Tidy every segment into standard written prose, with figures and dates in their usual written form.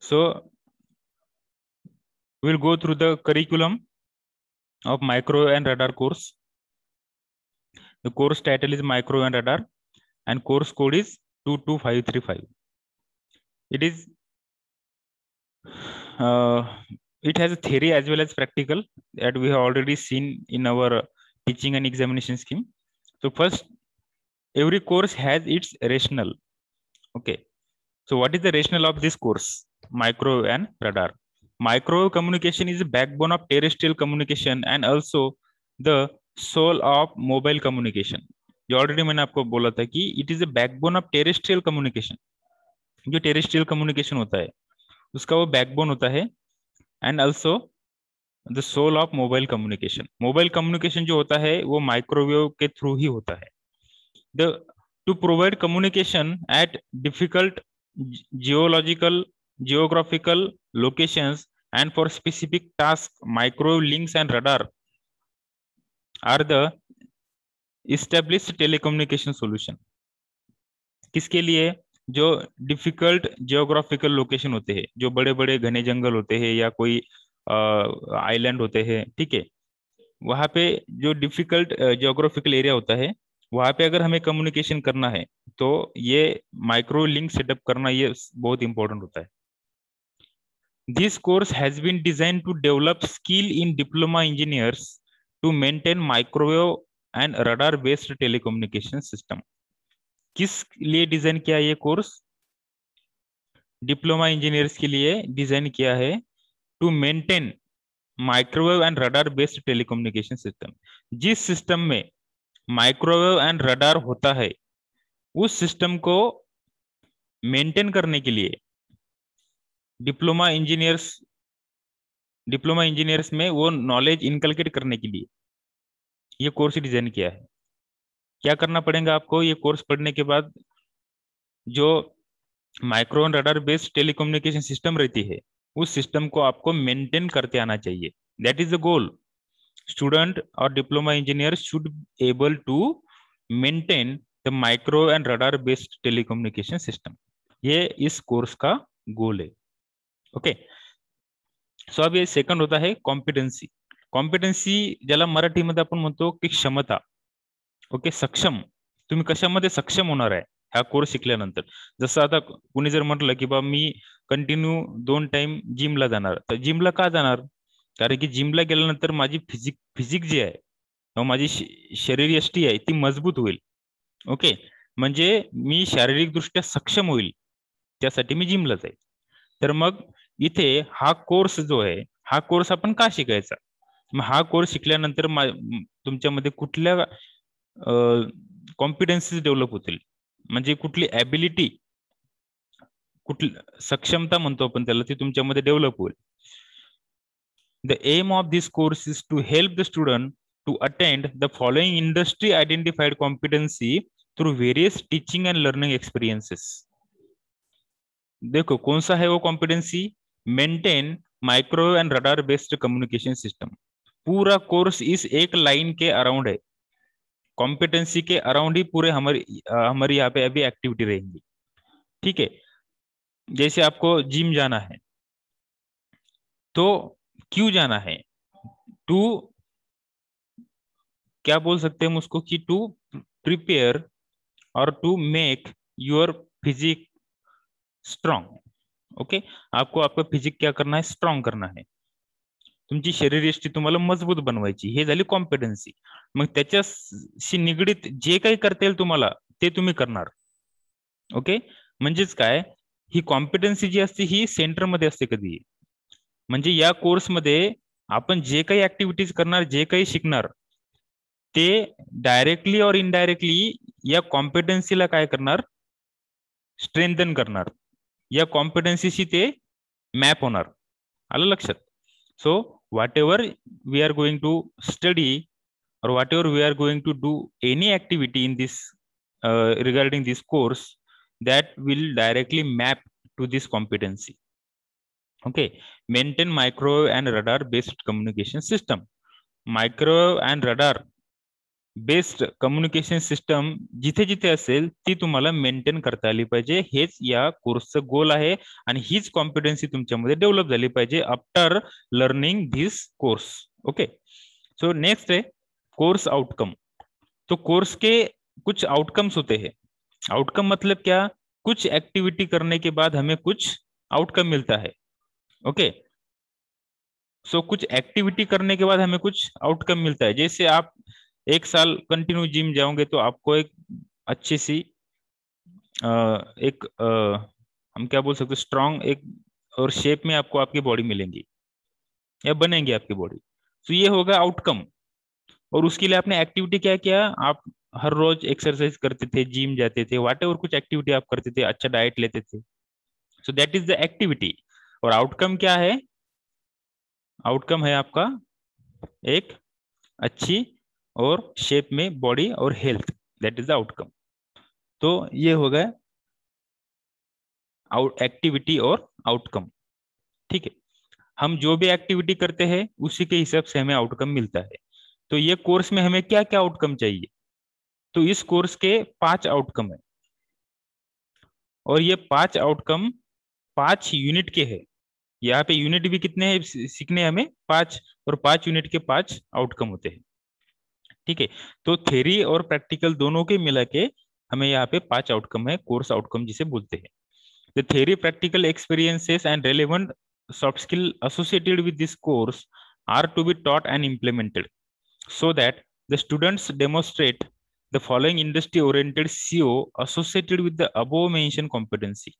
So we'll go through the curriculum of micro and radar course. The course title is micro and radar and course code is 22535. It is it has a theory as well as practical that we have already seen in our teaching and examination scheme. So first, every course has its rationale. Okay. So what is the rationale of this course? Micro and radar. Microwave communication is the backbone of terrestrial communication and also the soul of mobile communication. जो already मैंने आपको बोला था कि it is the backbone of terrestrial communication. जो terrestrial communication होता है उसका वो बैकबोन होता है and also the soul of mobile communication. Mobile communication जो होता है वो माइक्रोवेव के थ्रू ही होता है. The two provide communication at difficult geological, geographical locations and for specific tasks, microwave links and radar are the established telecommunication solution. किसके लिए? जो डिफिकल्ट जियोग्राफिकल लोकेशन होते हैं, जो बड़े बड़े घने जंगल होते हैं या कोई आइलैंड होते हैं, ठीक है, वहां पे जो डिफिकल्ट जियोग्राफिकल एरिया होता है वहां पे अगर हमें कम्युनिकेशन करना है तो ये माइक्रो लिंक सेटअप करना ये बहुत इंपॉर्टेंट होता है. This course has been design to develop skill in diploma engineers to maintain microwave and radar based telecommunication system. किस लिए डिजाइन किया ये कोर्स? डिप्लोमा इंजीनियर्स के लिए डिजाइन किया है to maintain microwave and radar based telecommunication system. जिस system में माइक्रोवेव एंड रडार होता है उस सिस्टम को मेंटेन करने के लिए डिप्लोमा इंजीनियर्स में वो नॉलेज इनकलकेट करने के लिए ये कोर्स डिजाइन किया है. क्या करना पड़ेगा आपको ये कोर्स पढ़ने के बाद? जो micro and radar based telecommunication system रहती है उस सिस्टम को आपको मेंटेन करते आना चाहिए. That is the goal. Student और diploma engineer should able to maintain the micro and radar based telecommunication system. ये इस कोर्स का गोल है. ओके. सो अब ये सेकंड होता है कॉम्पिटन्सी. कॉम्पिटन्सी ज्याला मराठीमध्ये आपण म्हणतो की क्षमता. ओके. सक्षम. तुम्ही कशामध्ये सक्षम होणार आहे हा कोर्स शिकल्यानंतर. जसं आता कुणी जर म्हटलं की बा मी कंटिन्यू 2 टाइम जिमला जाणार, तर जिमला का जाणार? कारण की जिमला गेल्यानंतर माझी फिजिक जी आहे, माझी शरीर यष्टी आहे ती मजबूत होईल. ओके. म्हणजे मी शारीरिक दृष्ट्या सक्षम होईल त्यासाठी मी जिमला जाईल. तर मग इथे हा कोर्स जो आहे हा कोर्स आपण का शिकायचा? मग हा कोर्स शिकल्यानंतर तुमच्यामध्ये कुठल्या कॉम्पिटन्सीज डेव्हलप होतील, म्हणजे कुठली ॲबिलिटी, कुठली सक्षमता म्हणतो आपण त्याला, ती तुमच्यामध्ये डेव्हलप होईल. The aim of this course is to help the student to attend the following industry identified competency through various teaching and learning experiences. देखो कौन सा है वो competency? Maintain microwave and radar based communication system. पूरा course इस एक line के around है. कॉम्पिटेंसी के अराउंड ही पूरे हमारी यहाँ पे अभी एक्टिविटी रहेंगी. ठीक है. जैसे आपको जिम जाना है तो क्यों जाना है? टू, क्या बोल सकते हैं हम उसको कि टू प्रिपेयर और to make your physique strong. Okay. आपको आपका फिजिक क्या करना है? स्ट्रॉंग करना है. तुमची शरीरयष्टी तुम्हाला मजबूत बनवायची. हे झाली कॉम्पिटन्सी. मग त्याच्याशी निगडीत जे काही करता येईल तुम्हाला ते तुम्ही करणार. ओके. म्हणजेच काय, ही कॉम्पिटन्सी जी असते ही सेंटरमध्ये असते कधी. म्हणजे या कोर्समध्ये आपण जे काही ऍक्टिव्हिटीज करणार, जे काही शिकणार ते डायरेक्टली और इनडायरेक्टली या कॉम्पिटन्सीला काय करणार? स्ट्रेंथन करणार. या कॉम्पिटन्सीशी ते मॅप होणार. आलं लक्षात? सो whatever we are going to study or whatever we are going to do any activity in this regarding this course, that will directly map to this competency. Okay. Maintain microwave and radar based communication system. Microwave and radar best communication system जिथे जिथे असेल ती तुम्हाला maintain करता आली पाहिजे, हेच या कोर्सचं गोल आहे आणि हीच कॉम्पिटन्सी तुमच्यामध्ये डेव्हलप झाली पाहिजे after learning this course. Okay, so next है कोर्स आउटकम. तो कोर्स के कुछ आउटकम्स होते हैं. आउटकम मतलब क्या? कुछ एक्टिविटी करने के बाद हमें कुछ आउटकम मिलता है. ओके, सो कुछ एक्टिविटी करने के बाद हमें कुछ आउटकम मिलता है. जैसे आप 1 साल कंटिन्यू जिम जाओगे तो आपको एक अच्छी सी एक हम क्या बोल सकते हैं, स्ट्रांग एक और शेप में आपको आपकी बॉडी मिलेंगी या बनेंगी आपकी बॉडी. तो ये होगा आउटकम. और उसके लिए आपने एक्टिविटी क्या किया? आप हर रोज एक्सरसाइज करते थे, जिम जाते थे, वाट एवर कुछ एक्टिविटी आप करते थे, अच्छा डाइट लेते थे. So that is the activity. और आउटकम क्या है? आउटकम है आपका एक अच्छी और शेप में बॉडी और health. That is the outcome. तो ये हो गया एक्टिविटी और आउटकम. ठीक है, हम जो भी एक्टिविटी करते हैं उसी के हिसाब से हमें आउटकम मिलता है. तो ये कोर्स में हमें क्या क्या आउटकम चाहिए? तो इस कोर्स के 5 आउटकम है और ये 5 आउटकम 5 यूनिट के हैं. यहाँ पे यूनिट भी कितने हैं सीखने हमें? 5. और 5 यूनिट के 5 आउटकम होते हैं. ठीक है, तो थ्योरी और प्रैक्टिकल दोनों के मिला के हमें यहाँ पे 5 आउटकम है, कोर्स आउटकम जिसे बोलते हैं. The theory practical experiences and relevant soft skill associated with this course are to be taught and implemented so that the students demonstrate the following industry oriented CO associated with the above mentioned competency.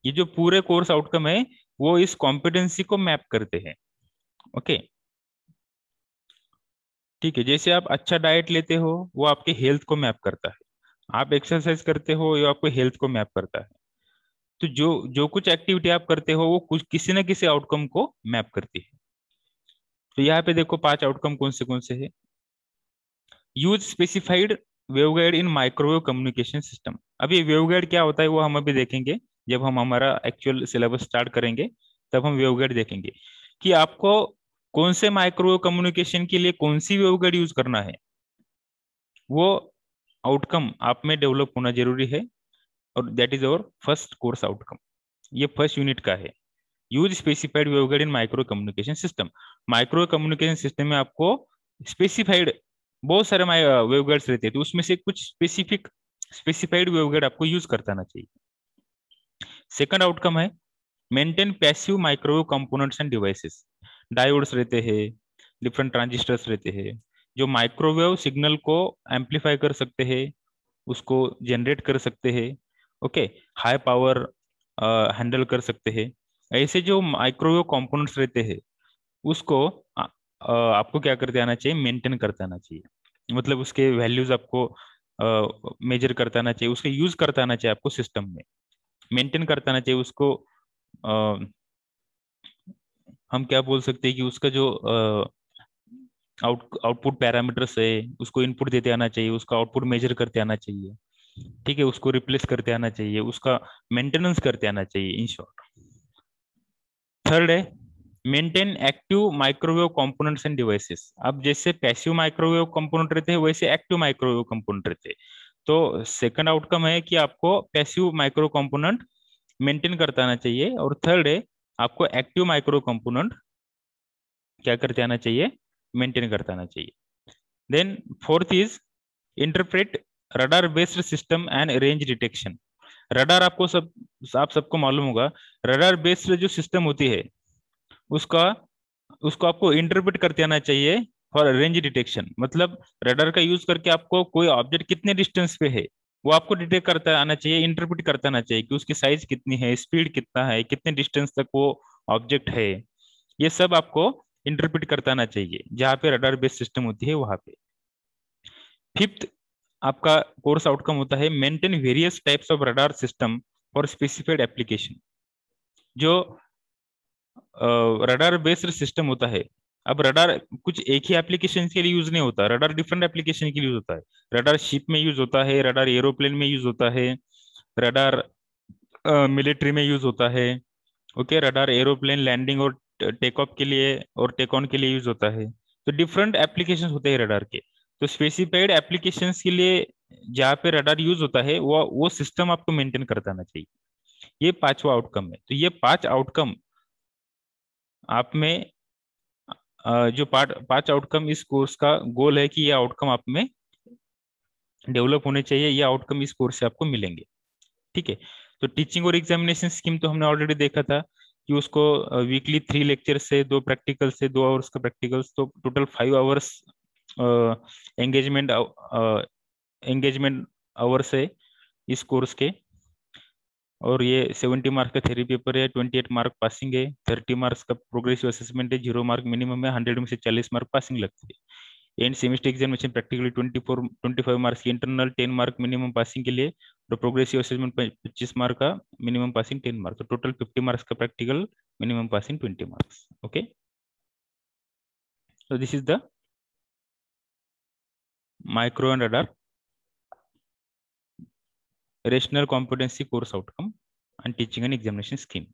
ये जो पूरे course outcome है वो इस competency को map करते हैं. Okay, ठीक है. जैसे आप अच्छा डाइट लेते हो वो आपके हेल्थ को मैप करता है, आप एक्सरसाइज करते हो ये आपको हेल्थ को मैप करता है. तो जो जो कुछ एक्टिविटी आप करते हो वो कुछ किसी न किसी आउटकम को मैप करती है. तो यहाँ पे देखो 5 आउटकम कौन से है. यूज स्पेसिफाइड वेवगाइड इन माइक्रोवेव कम्युनिकेशन सिस्टम. अब ये वेवगाइड क्या होता है वो हम अभी देखेंगे. जब हम हमारा एक्चुअल सिलेबस स्टार्ट करेंगे तब हम वेवगाइड देखेंगे कि आपको कौन से माइक्रोवेव कम्युनिकेशन के लिए कौन सी वेवगाइड यूज करना है. वो आउटकम आप में डेवलप होना जरूरी है और that is our first course outcome. ये फर्स्ट यूनिट का है. Use specified waveguide in micro communication system. Micro communication system में आपको स्पेसिफाइड बहुत सारे वेवगाइड्स रहते हैं तो उसमें से कुछ स्पेसिफाइड वेवगाइड आपको यूज करता आना चाहिए. सेकंड आउटकम है maintain passive microwave components end devices. Diodes रहते हैं, डिफरेंट ट्रांजिस्टर्स रहते हैं जो माइक्रोवेव सिग्नल को एम्पलीफाई कर सकते हैं, उसको जनरेट कर सकते हैं. ओके, हाई पावर हैंडल कर सकते हैं. ऐसे जो माइक्रोवेव कंपोनेंट्स रहते हैं उसको आपको क्या करते आना चाहिए? मेंटेन करते आना चाहिए. मतलब उसके वैल्यूज आपको मेजर करता आना चाहिए, उसके यूज करता आना चाहिए आपको सिस्टम में. मेंटेन करता आना चाहिए उसको. हम क्या बोल सकते हैं कि उसका जो आउटपुट पैरामीटर्स है उसको इनपुट देते आना चाहिए, उसका आउटपुट मेजर करते आना चाहिए. ठीक है, उसको रिप्लेस करते आना चाहिए, उसका मेंटेनेंस करते आना चाहिए, इन शॉर्ट. थर्ड है maintain active microwave components end devices. अब जैसे पैसिव माइक्रोवेव कंपोनेंट रहते हैं वैसे एक्टिव माइक्रोवेव कंपोनेंट रहते हैं. तो सेकंड आउटकम है कि आपको पैसिव माइक्रो कंपोनेंट मेंटेन करता आना चाहिए. और थर्ड है आपको एक्टिव माइक्रो कंपोनेंट क्या करते आना चाहिए? मेंटेन करता आना चाहिए. Then fourth is interpret radar based system and range detection. Radar आपको आप सबको मालूम होगा. रडार बेस्ड जो सिस्टम होती है उसका उसको आपको इंटरप्रेट करते आना चाहिए फॉर रेंज डिटेक्शन. मतलब रडार का यूज करके आपको कोई ऑब्जेक्ट कितने डिस्टेंस पे है वो आपको डिटेक्ट करता आना चाहिए, इंटरप्रेट करता आना चाहिए कि उसकी साइज कितनी है, स्पीड कितना है, कितने डिस्टेंस तक वो ऑब्जेक्ट है. ये सब आपको इंटरप्रेट करता आना चाहिए जहाँ पे रडार बेस्ड सिस्टम होती है वहां पे. फिफ्थ आपका कोर्स आउटकम होता है maintain various types of radar system for specified application. जो रडार बेस्ड सिस्टम होता है, अब रडार कुछ एक ही एप्लीकेशन के लिए यूज नहीं होता, रडार डिफरेंट एप्लीकेशन के लिए यूज होता है. रडार शिप में यूज होता है, रडार एरोप्लेन में यूज होता है, रडार मिलिट्री में यूज होता है. ओके, रडार एरोप्लेन लैंडिंग और टेक ऑफ के लिए और टेक ऑन के लिए यूज होता है. तो डिफरेंट एप्लीकेशन होते हैं रडार के. तो स्पेसिफाइड एप्लीकेशंस के लिए जहाँ पे रडार यूज होता है वो सिस्टम आपको मेंटेन करता आना चाहिए। ये पांचवा आउटकम है। तो ये 5 आउटकम आप में जो पांच आउटकम इस कोर्स का गोल है कि ये आउटकम आप में डेवलप होने चाहिए, ये आउटकम इस कोर्स से आपको मिलेंगे। ठीक है। तो टीचिंग और एग्जामिनेशन स्कीम तो हमने ऑलरेडी देखा था कि उसको वीकली 3 लेक्चर से 2 प्रैक्टिकल से 2 आवर्स का प्रैक्टिकल्स, तो total 5 hours engagement engagement hours है इस कोर्स के। और ये 70 मार्क का थ्योरी पेपर है, 28 मार्क पासिंग है, 30 मार्क्स का प्रोग्रेसिव असेसमेंट है, 0 मार्क मिनिमम है, 100 में से 40 मार्क पासिंग लगती है। End semester examination practically 25 marks की इंटरनल, 10 मार्क मिनिमम पासिंग के लिए, और प्रोग्रेसिव असेसमेंट 25 मार्क का, मिनिमम पासिंग 10 मार्क, तो टोटल 50 मार्क्स का practical, minimum passing 20 marks. Okay, so this is the micro and radar rational competency course outcome and teaching and examination scheme.